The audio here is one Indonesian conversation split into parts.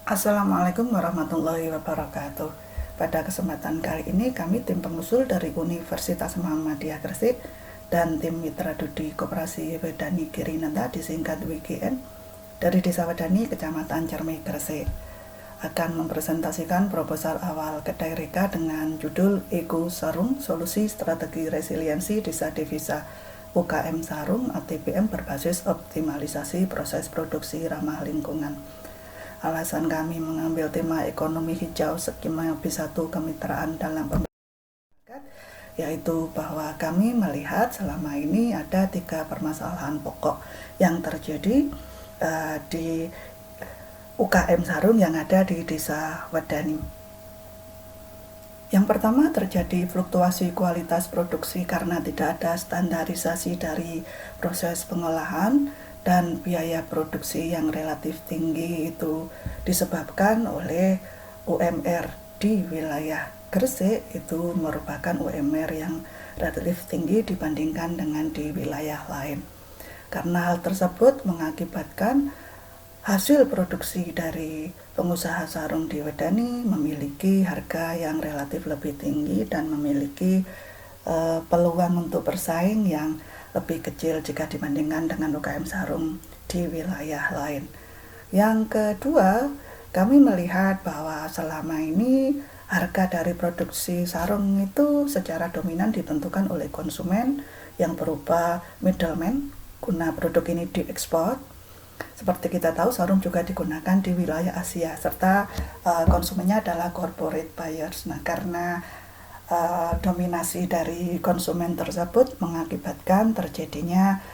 Assalamualaikum warahmatullahi wabarakatuh. Pada kesempatan kali ini kami tim pengusul dari Universitas Muhammadiyah Gresik dan tim Mitra Dudi Koperasi Wedani Girinenta disingkat WGN dari Desa Wedani, Kecamatan Cermai, Gresik akan mempresentasikan proposal awal kedai reka dengan judul Ego Sarung Solusi Strategi Resiliensi Desa Devisa UKM Sarung ATBM berbasis optimalisasi proses produksi ramah lingkungan. Alasan kami mengambil tema ekonomi hijau skema B1 kemitraan dalam pembangunan, yaitu bahwa kami melihat selama ini ada 3 permasalahan pokok yang terjadi di UKM Sarung yang ada di Desa Wedani. Yang pertama, terjadi fluktuasi kualitas produksi karena tidak ada standarisasi dari proses pengolahan dan biaya produksi yang relatif tinggi itu disebabkan oleh UMR di wilayah Gresik itu merupakan UMR yang relatif tinggi dibandingkan dengan di wilayah lain. Karena hal tersebut mengakibatkan hasil produksi dari pengusaha sarung di Wedani memiliki harga yang relatif lebih tinggi dan memiliki peluang untuk bersaing yang lebih kecil jika dibandingkan dengan UKM sarung di wilayah lain. Yang kedua, kami melihat bahwa selama ini harga dari produksi sarung itu secara dominan ditentukan oleh konsumen yang berupa middleman guna produk ini diekspor. Seperti kita tahu, sarung juga digunakan di wilayah Asia serta konsumennya adalah corporate buyers. Nah, karena dominasi dari konsumen tersebut mengakibatkan terjadinya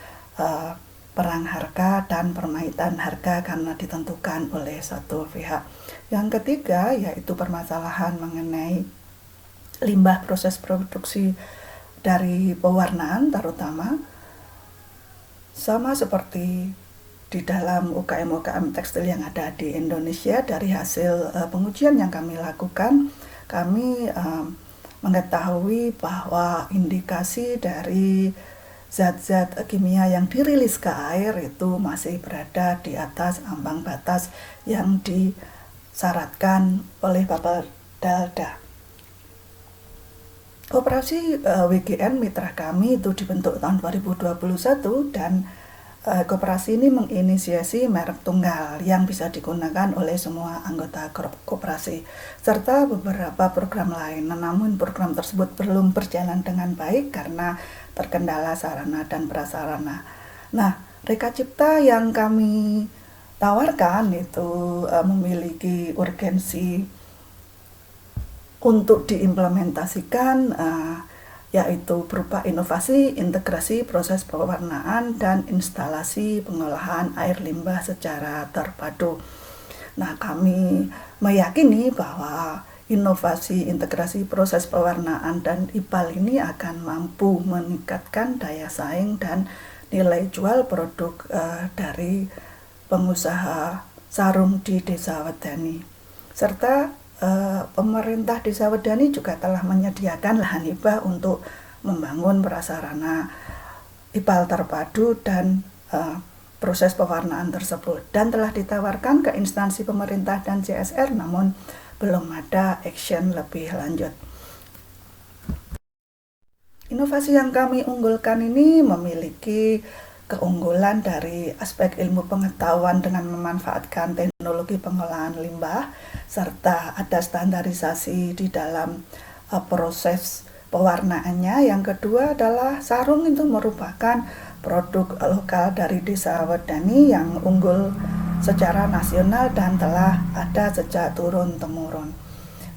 perang harga dan permaitan harga karena ditentukan oleh satu pihak. Yang ketiga yaitu permasalahan mengenai limbah proses produksi dari pewarnaan, terutama sama seperti di dalam UKM tekstil yang ada di Indonesia. Dari hasil pengujian yang kami lakukan, kami mengetahui bahwa indikasi dari zat-zat kimia yang dirilis ke air itu masih berada di atas ambang batas yang disyaratkan oleh Bapelda. Koperasi WGN mitra kami itu dibentuk tahun 2021 dan koperasi ini menginisiasi merek tunggal yang bisa digunakan oleh semua anggota koperasi serta beberapa program lain. Namun program tersebut belum berjalan dengan baik karena terkendala sarana dan prasarana. Nah, Reka Cipta yang kami tawarkan itu memiliki urgensi untuk diimplementasikan, yaitu berupa inovasi, integrasi proses pewarnaan, dan instalasi pengolahan air limbah secara terpadu. Nah, kami meyakini bahwa inovasi, integrasi proses pewarnaan dan IPAL ini akan mampu meningkatkan daya saing dan nilai jual produk dari pengusaha sarung di Desa Wedani. Serta pemerintah Desa Wedani juga telah menyediakan lahan hibah untuk membangun prasarana IPAL terpadu dan proses pewarnaan tersebut, dan telah ditawarkan ke instansi pemerintah dan CSR, namun belum ada action lebih lanjut. Inovasi yang kami unggulkan ini memiliki keunggulan dari aspek ilmu pengetahuan dengan memanfaatkan teknologi pengolahan limbah, serta ada standarisasi di dalam proses pewarnaannya. Yang kedua adalah sarung itu merupakan produk lokal dari Desa Wedani yang unggul secara nasional dan telah ada sejak turun-temurun.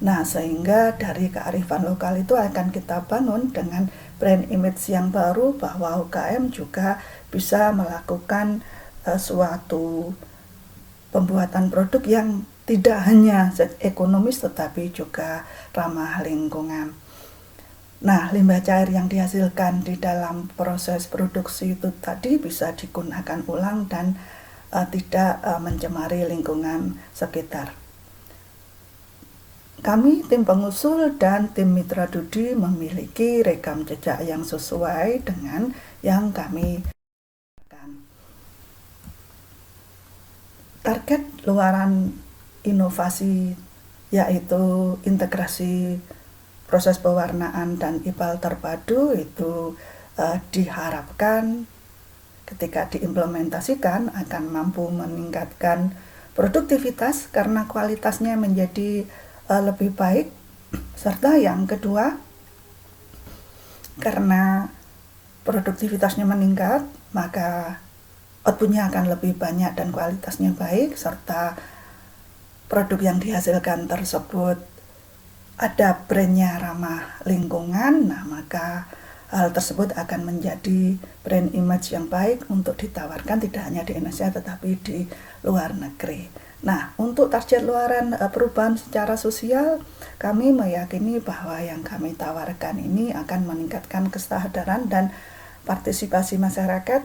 Nah, sehingga dari kearifan lokal itu akan kita bangun dengan brand image yang baru bahwa UKM juga bisa melakukan suatu pembuatan produk yang tidak hanya ekonomis tetapi juga ramah lingkungan. Nah, limbah cair yang dihasilkan di dalam proses produksi itu tadi bisa digunakan ulang dan tidak mencemari lingkungan sekitar. Kami tim pengusul dan tim Mitra Dudi memiliki rekam jejak yang sesuai dengan yang kami lakukan. Target luaran inovasi, yaitu integrasi proses pewarnaan dan IPAL terpadu itu diharapkan ketika diimplementasikan akan mampu meningkatkan produktivitas karena kualitasnya menjadi lebih baik, serta yang kedua karena produktivitasnya meningkat maka outputnya akan lebih banyak dan kualitasnya baik, serta produk yang dihasilkan tersebut ada brandnya ramah lingkungan. Nah, maka hal tersebut akan menjadi brand image yang baik untuk ditawarkan tidak hanya di Indonesia tetapi di luar negeri. Nah, untuk target luaran perubahan secara sosial, kami meyakini bahwa yang kami tawarkan ini akan meningkatkan kesadaran dan partisipasi masyarakat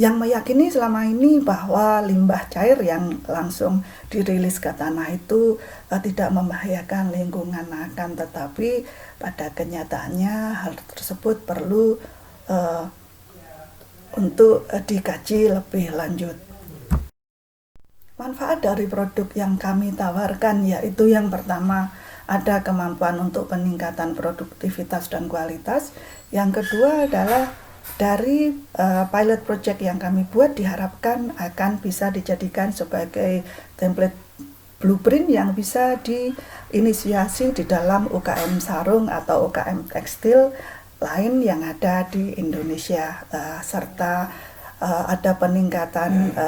yang meyakini selama ini bahwa limbah cair yang langsung dirilis ke tanah itu tidak membahayakan lingkungan, akan tetapi pada kenyataannya hal tersebut perlu untuk dikaji lebih lanjut. Manfaat dari produk yang kami tawarkan yaitu yang pertama ada kemampuan untuk peningkatan produktivitas dan kualitas. Yang kedua adalah dari pilot project yang kami buat diharapkan akan bisa dijadikan sebagai template blueprint yang bisa diinisiasi di dalam UKM sarung atau UKM tekstil lain yang ada di Indonesia, serta ada peningkatan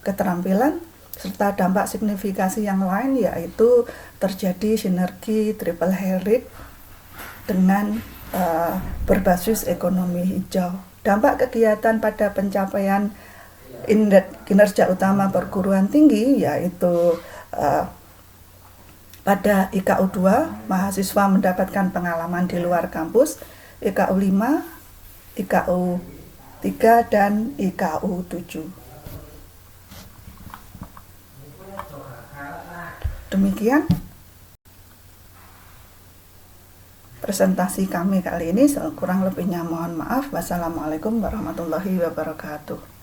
keterampilan serta dampak signifikasi yang lain yaitu terjadi sinergi triple helix dengan berbasis ekonomi hijau. Dampak kegiatan pada pencapaian indeks kinerja utama perguruan tinggi yaitu pada IKU 2 mahasiswa mendapatkan pengalaman di luar kampus, IKU 5, IKU 3 dan IKU 7. Demikian presentasi kami kali ini, kurang lebihnya mohon maaf. Wassalamualaikum warahmatullahi wabarakatuh.